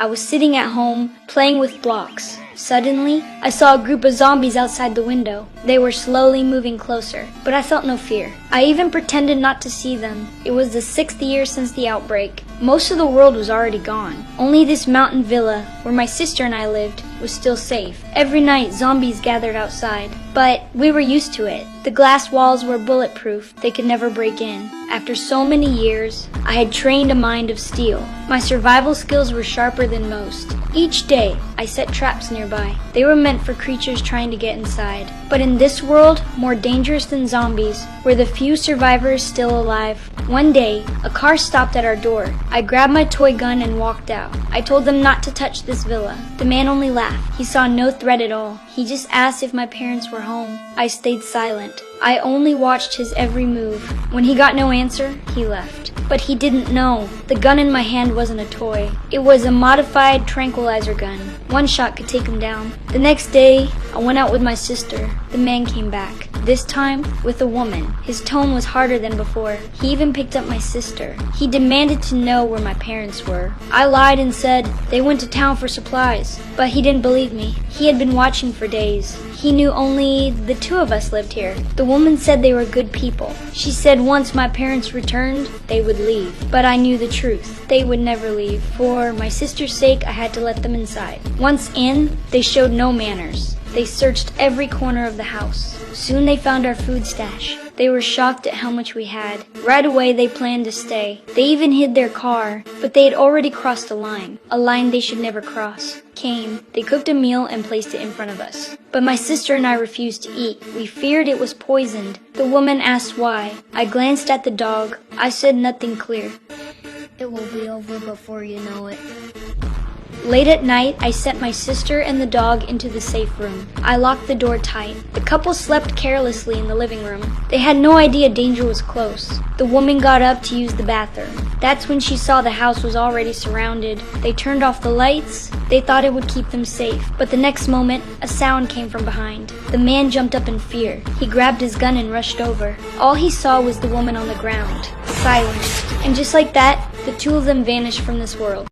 I was sitting at home, playing with blocks. Suddenly, I saw a group of zombies outside the window. They were slowly moving closer, but I felt no fear. I even pretended not to see them. It was the 6th year since the outbreak. Most of the world was already gone. Only this mountain villa, where my sister and I lived, was still safe. Every night, zombies gathered outside, but we were used to it. The glass walls were bulletproof. They could never break in. After so many years, I had trained a mind of steel. My survival skills were sharper than most. Each day, I set traps nearby. They were meant for creatures trying to get inside. But in this world, more dangerous than zombies, were the few survivors still alive. One day, a car stopped at our door. I grabbed my toy gun and walked out. I told them not to touch this villa. The man only laughed. He saw no threat at all. He just asked if my parents were home. I stayed silent. I only watched his every move. When he got no answer, he left. But he didn't know. The gun in my hand wasn't a toy. It was a modified tranquilizer gun. One shot could take him down. The next day, I went out with my sister. The man came back. This time, with a woman. His tone was harder than before. He even picked up my sister. He demanded to know where my parents were. I lied and said they went to town for supplies, but he didn't believe me. He had been watching for days. He knew only the two of us lived here. The woman said they were good people. She said once my parents returned, they would leave. But I knew the truth. They would never leave. For my sister's sake, I had to let them inside. Once in, they showed no manners. They searched every corner of the house. Soon they found our food stash. They were shocked at how much we had. Right away they planned to stay. They even hid their car, but they had already crossed a line they should never cross. They cooked a meal and placed it in front of us. But my sister and I refused to eat. We feared it was poisoned. The woman asked why. I glanced at the dog. I said nothing clear. It will be over before you know it. Late at night, I sent my sister and the dog into the safe room. I locked the door tight. The couple slept carelessly in the living room. They had no idea danger was close. The woman got up to use the bathroom. That's when she saw the house was already surrounded. They turned off the lights. They thought it would keep them safe. But the next moment, a sound came from behind. The man jumped up in fear. He grabbed his gun and rushed over. All he saw was the woman on the ground, silent. And just like that, the two of them vanished from this world.